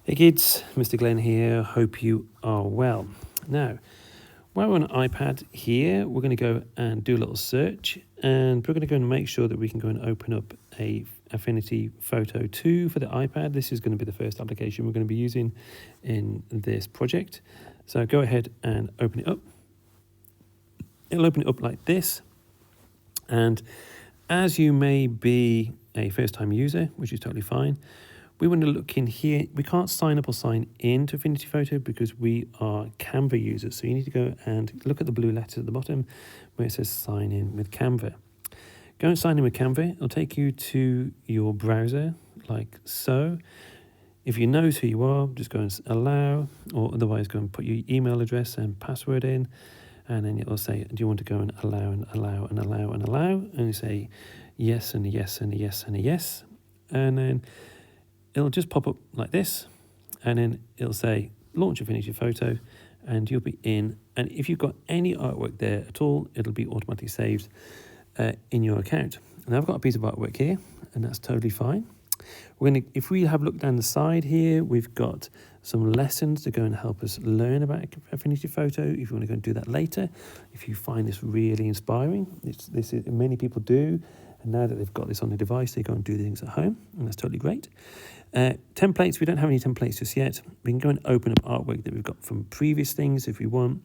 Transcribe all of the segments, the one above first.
Hey kids, Mr. Glenn here. Hope you are well. Now, while we're on an iPad here, we're going to go and do a little search, and we're going to go and make sure that we can go and open up a Affinity Photo 2 for the iPad. This is going to be the first application we're going to be using in this project. So go ahead and open it up. It'll open it up like this, and as you may be a first-time user, which is totally fine, we want to look in here. We can't sign up or sign in to Affinity Photo because we are Canva users. So you need to go and look at the blue letters at the bottom where it says sign in with Canva. Go and sign in with Canva. It'll take you to your browser like so. If you know who you are, just go and allow, or otherwise go and put your email address and password in. And then it'll say, do you want to go and allow and allow and allow and allow? And you say yes and a yes and a yes and a yes. And then it'll just pop up like this, and then it'll say launch Affinity Photo, and you'll be in. And if you've got any artwork there at all, it'll be automatically saved in your account. And I've got a piece of artwork here, and that's totally fine. If we have a look down the side here, we've got some lessons to go and help us learn about Affinity Photo. If you want to go and do that later, if you find this really inspiring, many people do. And now that they've got this on the device, they go and do things at home, and that's totally great. Templates, we don't have any templates just yet. We can go and open up artwork that we've got from previous things if we want.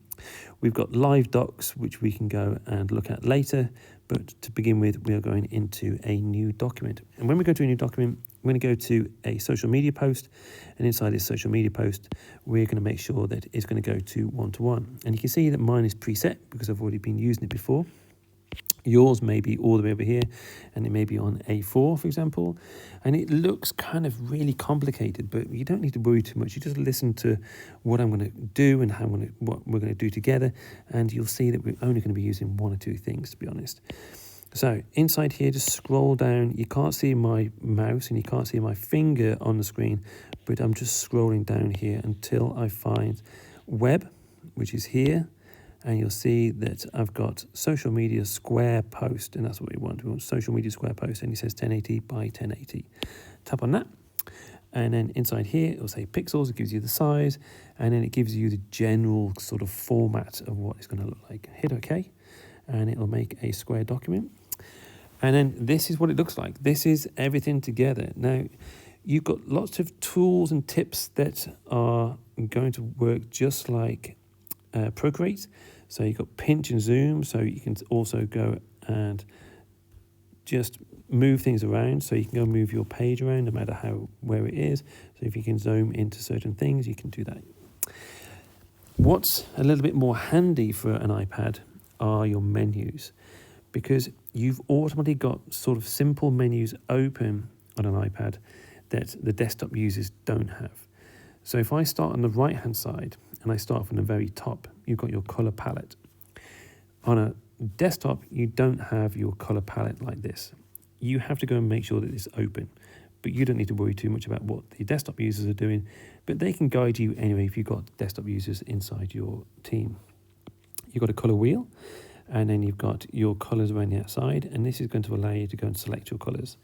We've got live docs, which we can go and look at later. But to begin with, we are going into a new document. And when we go to a new document, we're going to go to a social media post. And inside this social media post, we're going to make sure that it's going to go to one-to-one. And you can see that mine is preset because I've already been using it before. Yours may be all the way over here, and it may be on A4, for example, and it looks kind of really complicated, but you don't need to worry too much. You just listen to what I'm going to do and what we're going to do together, and you'll see that we're only going to be using one or two things, to be honest. So inside here, just scroll down. You can't see my mouse and you can't see my finger on the screen, but I'm just scrolling down here until I find web, which is here. And you'll see that I've got social media square post, and that's what we want. We want social media square post, and it says 1080 by 1080. Tap on that, and then inside here, it'll say pixels. It gives you the size, and then it gives you the general sort of format of what it's going to look like. Hit OK, and it'll make a square document. And then this is what it looks like. This is everything together. Now, you've got lots of tools and tips that are going to work just like Procreate. So you've got pinch and zoom, so you can also go and just move things around. So you can go and move your page around no matter where it is. So if you can zoom into certain things, you can do that. What's a little bit more handy for an iPad are your menus, because you've automatically got sort of simple menus open on an iPad that the desktop users don't have. So if I start on the right hand side and I start from the very top, you've got your color palette. On a desktop, you don't have your color palette like this. You have to go and make sure that it's open, but you don't need to worry too much about what the desktop users are doing, but they can guide you anyway if you've got desktop users inside your team. You've got a color wheel, and then you've got your colors around the outside, and this is going to allow you to go and select your colors.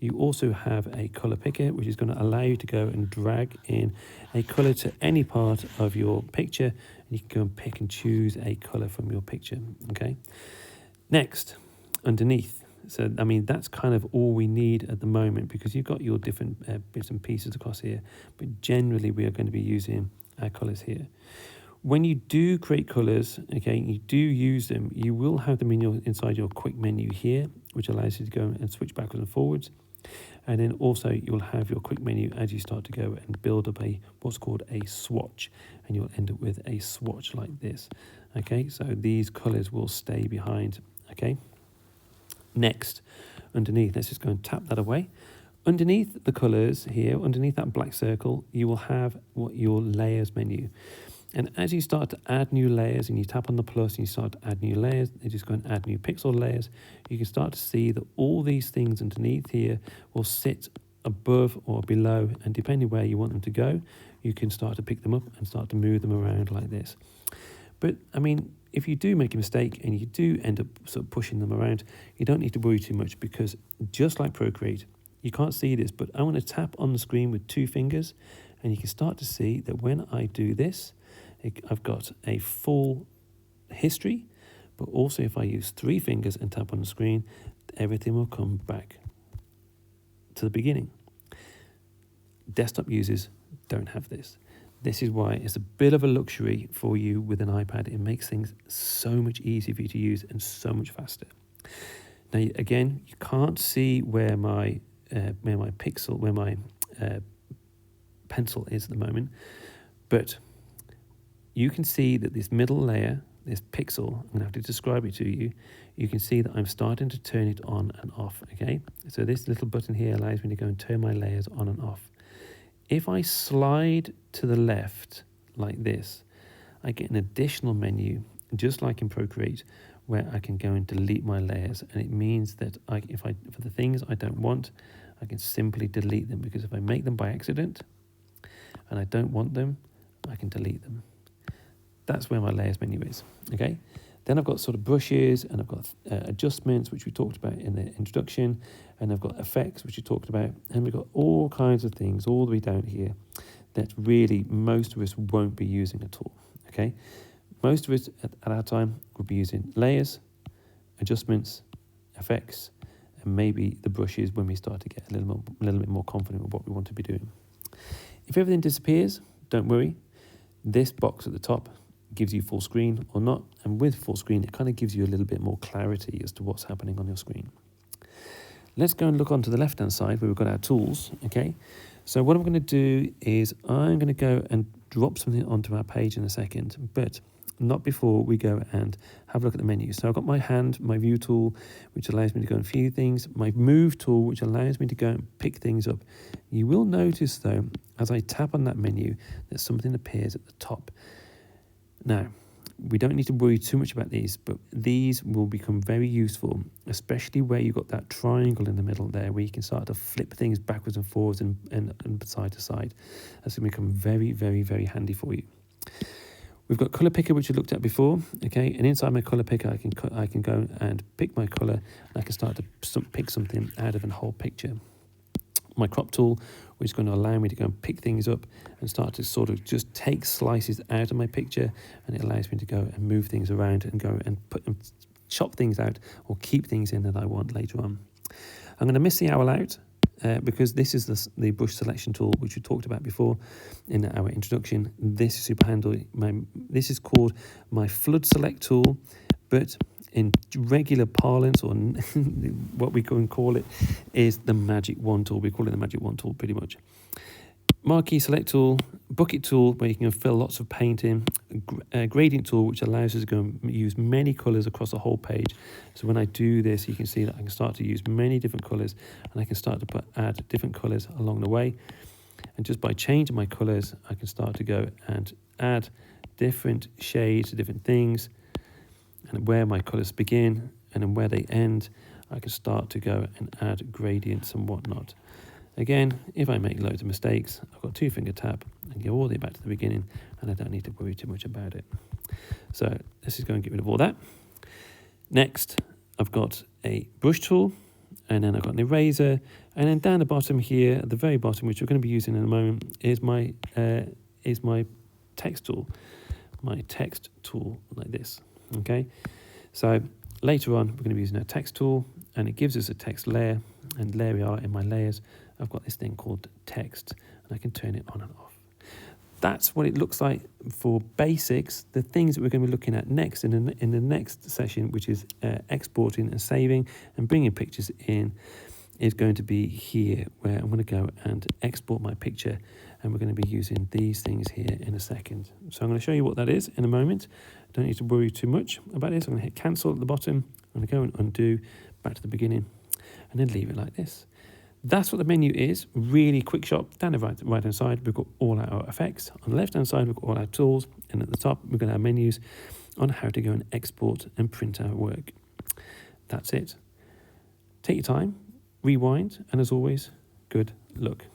You also have a color picker, which is going to allow you to go and drag in a color to any part of your picture, and you can go and pick and choose a color from your picture. Okay. Next, underneath. So, I mean, that's kind of all we need at the moment, because you've got your different bits and pieces across here, but generally we are going to be using our colors here. When you do create colors, okay, you do use them, you will have them inside your quick menu here, which allows you to go and switch backwards and forwards. And then also you'll have your quick menu as you start to go and build up what's called a swatch, and you'll end up with a swatch like this. Okay, so these colors will stay behind. Okay. Next, underneath, let's just go and tap that away. Underneath the colors here, underneath that black circle, you will have your layers menu. And as you start to add new layers, and you tap on the plus and you start to add new layers, you just go and add new pixel layers, you can start to see that all these things underneath here will sit above or below, and depending where you want them to go, you can start to pick them up and start to move them around like this. But I mean, if you do make a mistake and you do end up sort of pushing them around, you don't need to worry too much, because just like Procreate, you can't see this, but I want to tap on the screen with two fingers, And you can start to see that when I do this, I've got a full history, but also if I use 3 fingers and tap on the screen, everything will come back to the beginning. Desktop users don't have this. This is why it's a bit of a luxury for you with an iPad. It makes things so much easier for you to use and so much faster. Now, again, you can't see where my pencil is at the moment, but you can see that this middle layer, this pixel, I'm going to have to describe it to you. You can see that I'm starting to turn it on and off, okay? So this little button here allows me to go and turn my layers on and off. If I slide to the left like this, I get an additional menu, just like in Procreate, where I can go and delete my layers. And it means that for the things I don't want, I can simply delete them, because if I make them by accident and I don't want them, I can delete them. That's where my layers menu is, okay? Then I've got sort of brushes, and I've got adjustments, which we talked about in the introduction, and I've got effects, which we talked about, and we've got all kinds of things all the way down here that really most of us won't be using at all, okay? Most of us at our time will be using layers, adjustments, effects, and maybe the brushes when we start to get a little bit more confident with what we want to be doing. If everything disappears, don't worry. This box at the top gives you full screen or not, and with full screen it kind of gives you a little bit more clarity as to what's happening on your screen. Let's go and look onto the left hand side where we've got our tools, okay? So what I'm going to do is I'm going to go and drop something onto our page in a second, but not before we go and have a look at the menu. So I've got my hand, my view tool, which allows me to go and view things, my move tool, which allows me to go and pick things up. You will notice though, as I tap on that menu, that something appears at the top. Now, we don't need to worry too much about these, but these will become very useful, especially where you've got that triangle in the middle there, where you can start to flip things backwards and forwards and side to side. That's going to become very, very, very handy for you. We've got colour picker, which we looked at before, okay? And inside my colour picker, I can go and pick my colour, and I can start to pick something out of a whole picture. My crop tool, which is going to allow me to go and pick things up and start to sort of just take slices out of my picture, and it allows me to go and move things around and go and chop things out or keep things in that I want later on. I'm going to miss the owl out because this is the brush selection tool, which we talked about before in our introduction. This is super handy. This is called my flood select tool, but in regular parlance, or what we go and call it, is the magic wand tool. We call it the magic wand tool pretty much. Marquee select tool, bucket tool, where you can fill lots of paint in, gradient tool, which allows us to go and use many colours across the whole page. So when I do this, you can see that I can start to use many different colours, and I can start to add different colours along the way. And just by changing my colours, I can start to go and add different shades, different things, and where my colours begin and then where they end, I can start to go and add gradients and whatnot. Again, if I make loads of mistakes, I've got 2-finger tap and go all the way back to the beginning, and I don't need to worry too much about it. So let's just go and get rid of all that. Next, I've got a brush tool, and then I've got an eraser, and then down the bottom here, at the very bottom, which we're going to be using in a moment, is my text tool. My text tool like this. Okay, so later on we're going to be using a text tool, and it gives us a text layer, and there we are in my layers. I've got this thing called text, and I can turn it on and off. That's what it looks like for basics. The things that we're going to be looking at next in the next session, which is exporting and saving and bringing pictures in, is going to be here, where I'm going to go and export my picture, and we're going to be using these things here in a second. So I'm going to show you what that is in a moment. Don't need to worry too much about this. I'm going to hit cancel at the bottom. I'm going to go and undo back to the beginning, and then leave it like this. That's what the menu is. Really quick shot. Down the right hand side, we've got all our effects. On the left hand side, we've got all our tools, and at the top we've got our menus on how to go and export and print our work. That's it. Take your time, rewind, and as always, good luck.